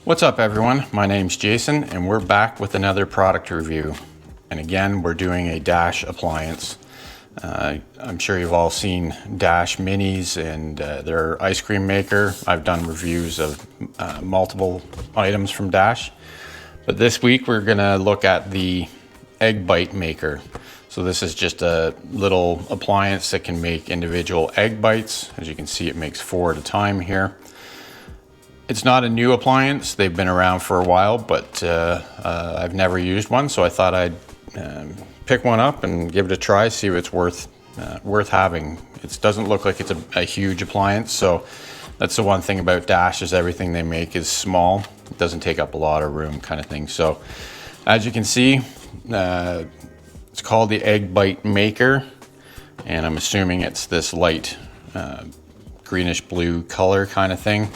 What's up everyone, my name's Jason and we're back with another product review. And again, we're doing a Dash appliance. I'm sure you've all seen Dash minis and their ice cream maker. I've done reviews of multiple items from Dash. But this week we're gonna look at the egg bite maker. So this is just a little appliance that can make individual egg bites. As you can see, it makes 4 at a time here. It's not a new appliance. They've been around for a while, but I've never used one, so I thought I'd pick one up and give it a try, see if it's worth having. It doesn't look like it's a huge appliance, so that's the one thing about Dash, is everything they make is small. It doesn't take up a lot of room kind of thing. So as you can see, it's called the Egg Bite Maker, and I'm assuming it's this light greenish blue color kind of thing.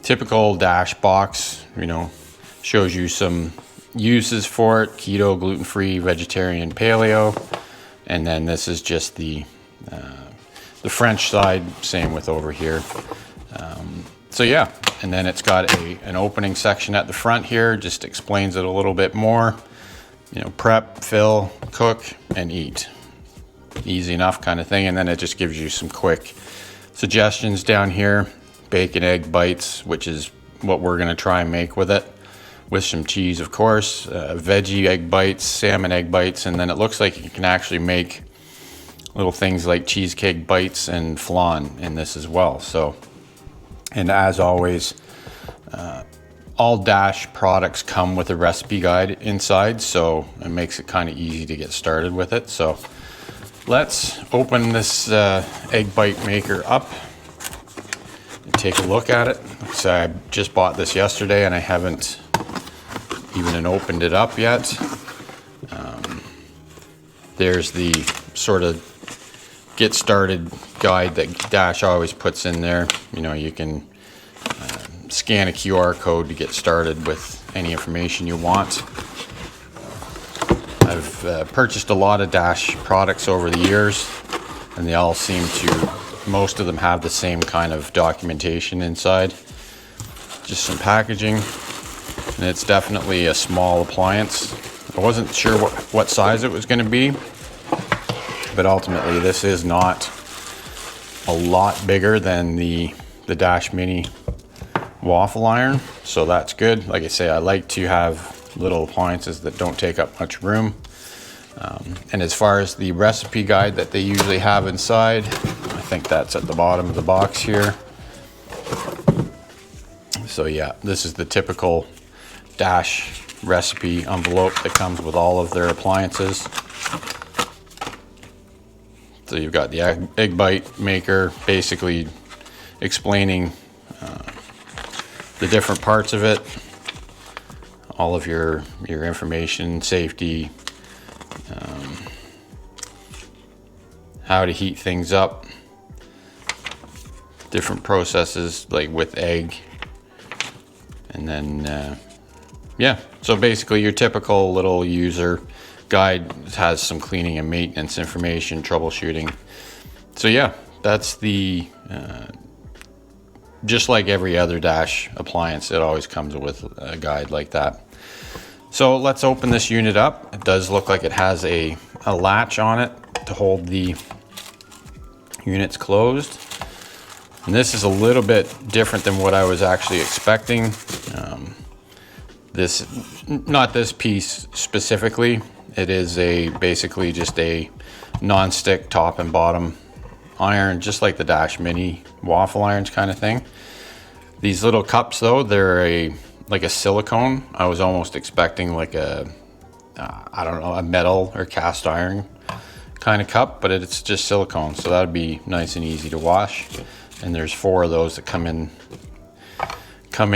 Typical Dash box, you know, shows you some uses for it: keto, gluten-free, vegetarian, paleo. And then this is just the French side, same with over here. So yeah, and then it's got an opening section at the front here, just explains it a little bit more. You know, prep, fill, cook, and eat. Easy enough kind of thing. And then it just gives you some quick suggestions down here. Bacon egg bites, which is what we're gonna try and make with it, with some cheese, of course. Veggie egg bites, salmon egg bites, and then it looks like you can actually make little things like cheesecake bites and flan in this as well. So, and as always, all Dash products come with a recipe guide inside, so it makes it kind of easy to get started with it. So let's open this egg bite maker up and take a look at it. So I just bought this yesterday and I haven't even opened it up yet. There's the sort of get started guide that Dash always puts in there. You know, you can scan a QR code to get started with any information you want. I've purchased a lot of Dash products over the years, and they all seem to, most of them have the same kind of documentation inside. Just some packaging, and it's definitely a small appliance. I wasn't sure what size it was going to be, but ultimately this is not a lot bigger than the Dash Mini waffle iron, so that's good. Like I say, I like to have little appliances that don't take up much room. And as far as the recipe guide that they usually have inside, I think that's at the bottom of the box here. So yeah, this is the typical Dash recipe envelope that comes with all of their appliances. So you've got the egg bite maker, basically explaining the different parts of it, all of your information, safety, how to heat things up, different processes like with egg, and then yeah, so basically your typical little user guide has some cleaning and maintenance information, troubleshooting. So yeah, that's the just like every other Dash appliance, it always comes with a guide like that. So let's open this unit up. It does look like it has a latch on it to hold the units closed. And this is a little bit different than what I was actually expecting. Not this piece specifically. It is basically just a non-stick top and bottom iron, just like the Dash Mini waffle irons kind of thing. These little cups though, they're like a silicone. I was almost expecting like I don't know, a metal or cast iron kind of cup, but it's just silicone, so that'd be nice and easy to wash. And there's 4 of those that come in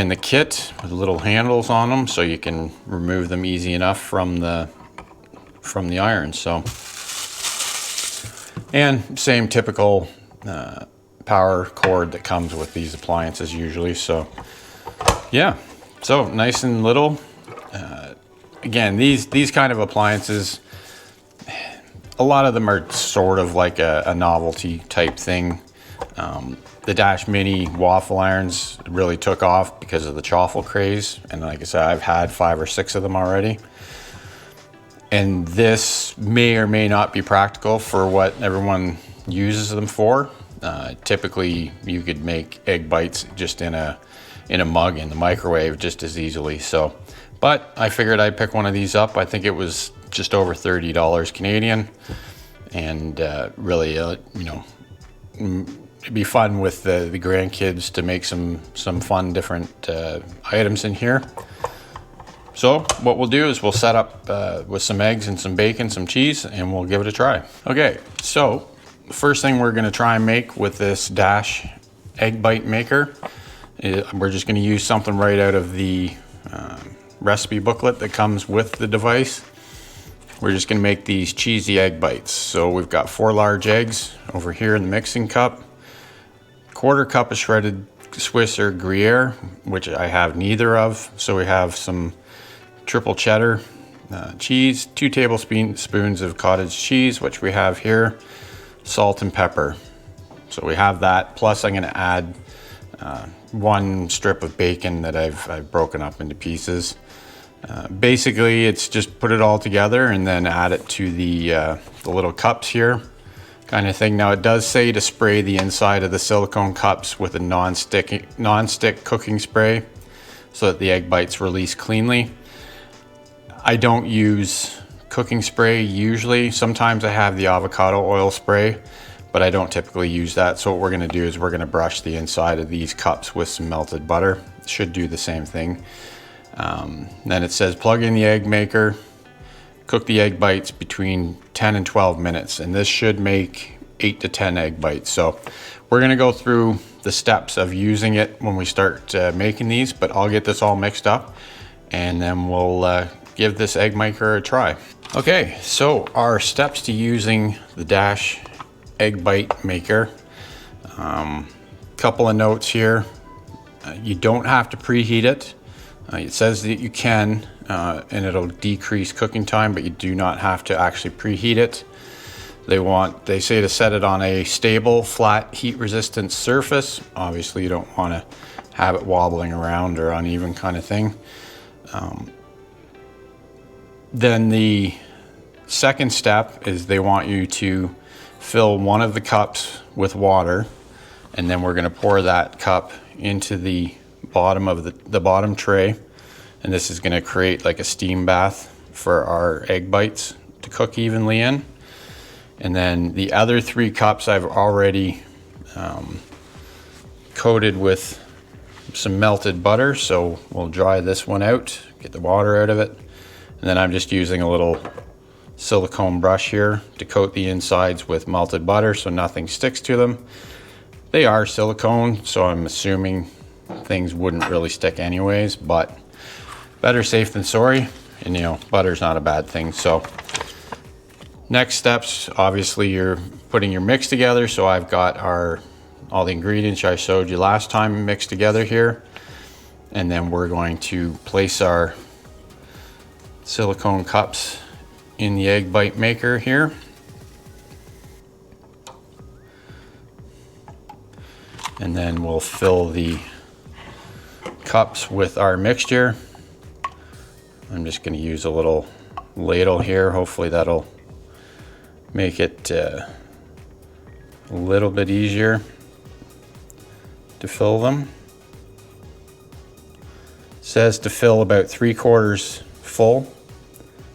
the kit with little handles on them, so you can remove them easy enough from the iron. So, and same typical power cord that comes with these appliances usually. So yeah, so nice and little. Again, these kind of appliances, a lot of them are sort of like a novelty type thing. The Dash Mini waffle irons really took off because of the chaffle craze. And like I said, I've had 5 or 6 of them already. And this may or may not be practical for what everyone uses them for. Typically, you could make egg bites just in a mug in the microwave just as easily. So, but I figured I'd pick one of these up. I think it was just over $30 Canadian, and really, you know, it'd be fun with the grandkids to make some fun different items in here. So what we'll do is we'll set up with some eggs and some bacon, some cheese, and we'll give it a try. Okay, so the first thing we're gonna try and make with this Dash egg bite maker, we're just gonna use something right out of the recipe booklet that comes with the device. We're just gonna make these cheesy egg bites. So we've got 4 large eggs over here in the mixing cup, 1/4 cup of shredded Swiss or Gruyere, which I have neither of. So we have some triple cheddar cheese, 2 tablespoons of cottage cheese, which we have here, salt and pepper. So we have that, plus I'm gonna add 1 strip of bacon that I've broken up into pieces. Basically, it's just put it all together and then add it to the little cups here kind of thing. Now it does say to spray the inside of the silicone cups with a non-stick cooking spray so that the egg bites release cleanly. I don't use cooking spray usually. Sometimes I have the avocado oil spray, but I don't typically use that. So what we're gonna do is we're gonna brush the inside of these cups with some melted butter. It should do the same thing. Then it says plug in the egg maker, cook the egg bites between 10 and 12 minutes, and this should make 8 to 10 egg bites. So we're gonna go through the steps of using it when we start making these, but I'll get this all mixed up and then we'll give this egg maker a try. Okay, so our steps to using the Dash egg bite maker. Couple of notes here. You don't have to preheat it. It says that you can, and it'll decrease cooking time, but you do not have to actually preheat it. They say to set it on a stable, flat, heat-resistant surface. Obviously, you don't want to have it wobbling around or uneven kind of thing. Then the second step is they want you to fill one of the cups with water, and then we're going to pour that cup into the bottom of the bottom tray, and this is going to create like a steam bath for our egg bites to cook evenly in. And then the other 3 cups I've already coated with some melted butter, so we'll dry this one out, get the water out of it, and then I'm just using a little silicone brush here to coat the insides with melted butter so nothing sticks to them. They are silicone, so I'm assuming things wouldn't really stick anyways, but better safe than sorry. And you know, butter's not a bad thing. So next steps, obviously you're putting your mix together. So I've got all the ingredients I showed you last time mixed together here. And then we're going to place our silicone cups in the egg bite maker here. And then we'll fill the cups with our mixture. I'm just going to use a little ladle here. Hopefully that'll make it a little bit easier to fill them. It says to fill about 3/4 full,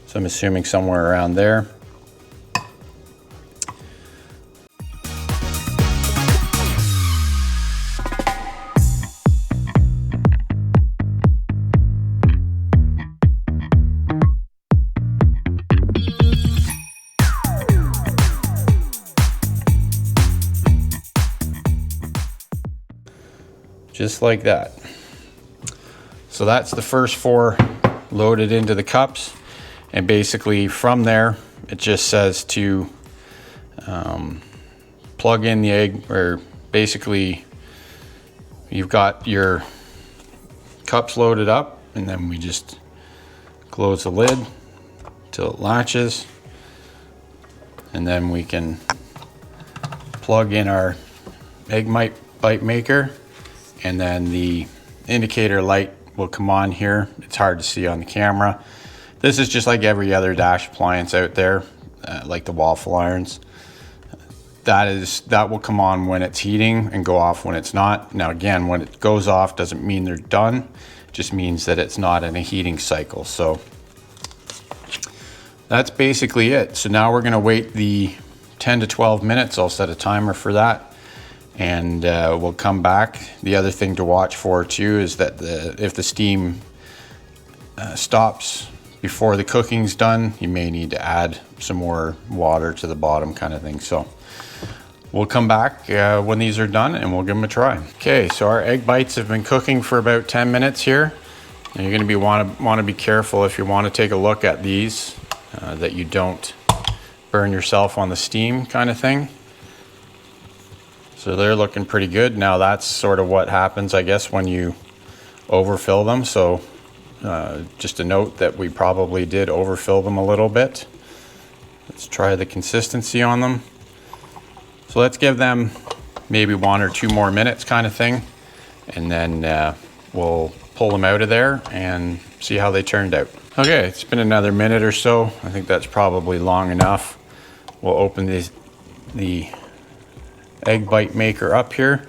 so I'm assuming somewhere around there. Just like that. So that's the first 4 loaded into the cups, and basically from there it just says to plug in the egg, or basically you've got your cups loaded up, and then we just close the lid till it latches, and then we can plug in our egg bite maker, and then the indicator light will come on here. It's hard to see on the camera. This is just like every other dash appliance out there, like the waffle irons. That will come on when it's heating and go off when it's not. Now again, when it goes off doesn't mean they're done. It just means that it's not in a heating cycle. So that's basically it. So now we're gonna wait the 10 to 12 minutes. I'll set a timer for that, and we'll come back. The other thing to watch for too is that if the steam stops before the cooking's done, you may need to add some more water to the bottom kind of thing. So we'll come back when these are done and we'll give them a try. Okay, so our egg bites have been cooking for about 10 minutes here. And you're gonna want to be careful if you want to take a look at these, that you don't burn yourself on the steam kind of thing. So they're looking pretty good. Now that's sort of what happens, I guess, when you overfill them. So just a note that we probably did overfill them a little bit. Let's try the consistency on them. So let's give them maybe 1 or 2 more minutes kind of thing, and then we'll pull them out of there and see how they turned out. Okay, it's been another minute or so. I think that's probably long enough. We'll open the egg bite maker up here.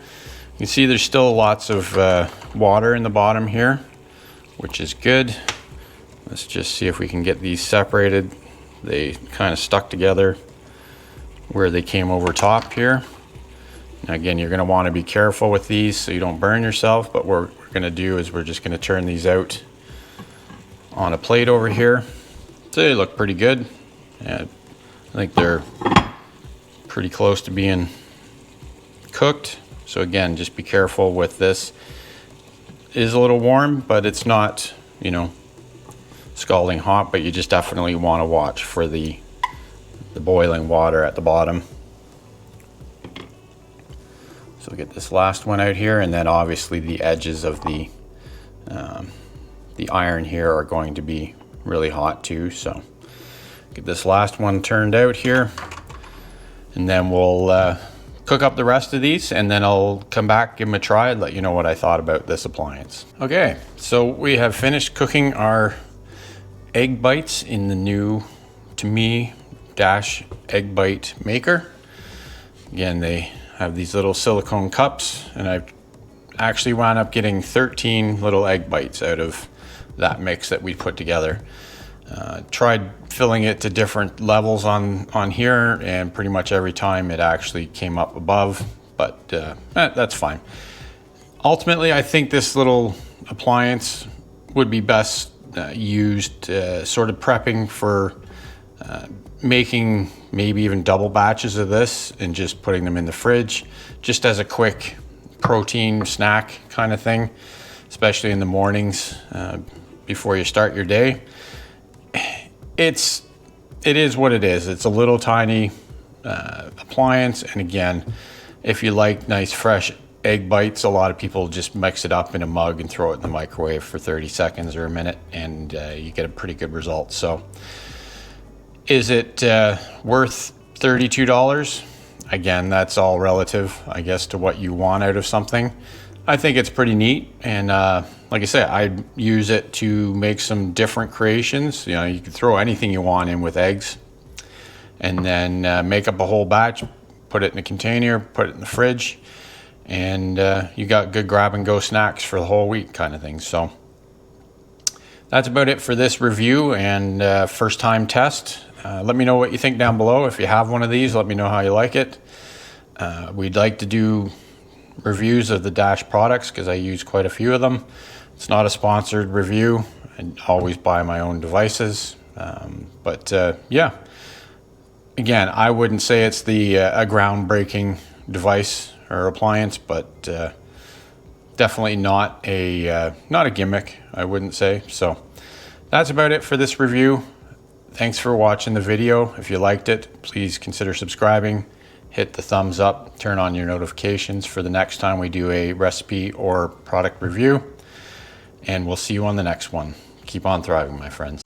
You can see there's still lots of water in the bottom here, which is good. Let's just see if we can get these separated. They kind of stuck together where they came over top here. Now again, you're gonna wanna be careful with these so you don't burn yourself, but what we're gonna do is we're just gonna turn these out on a plate over here. So they look pretty good. I think they're pretty close to being cooked. So again, just be careful with this. It is a little warm, but it's not, you know, scalding hot, but you just definitely want to watch for the boiling water at the bottom. So get this last one out here, and then obviously the edges of the iron here are going to be really hot too. So get this last one turned out here, and then we'll cook up the rest of these, and then I'll come back, give them a try, and let you know what I thought about this appliance. Okay, so we have finished cooking our egg bites in the new, to me, Dash egg bite maker. Again, they have these little silicone cups, and I've actually wound up getting 13 little egg bites out of that mix that we put together. Tried filling it to different levels on here, and pretty much every time it actually came up above, but that's fine. Ultimately, I think this little appliance would be best used sort of prepping for making maybe even double batches of this and just putting them in the fridge just as a quick protein snack kind of thing, especially in the mornings before you start your day. It is what it is. It's a little tiny appliance, and again, if you like nice fresh egg bites, a lot of people just mix it up in a mug and throw it in the microwave for 30 seconds or a minute, and you get a pretty good result. So is it worth $32? Again, that's all relative, I guess, to what you want out of something. I think it's pretty neat, and like I said, I'd use it to make some different creations. You know, you can throw anything you want in with eggs, and then make up a whole batch, put it in a container, put it in the fridge, and you got good grab and go snacks for the whole week kind of thing. So that's about it for this review and first time test. Let me know what you think down below. If you have one of these, let me know how you like it. We'd like to do reviews of the Dash products because I use quite a few of them. It's not a sponsored review. I always buy my own devices. Yeah, again, I wouldn't say it's a groundbreaking device or appliance, but definitely not a gimmick, I wouldn't say. So that's about it for this review. Thanks for watching the video. If you liked it, please consider subscribing. Hit the thumbs up, turn on your notifications for the next time we do a recipe or product review, and we'll see you on the next one. Keep on thriving, my friends.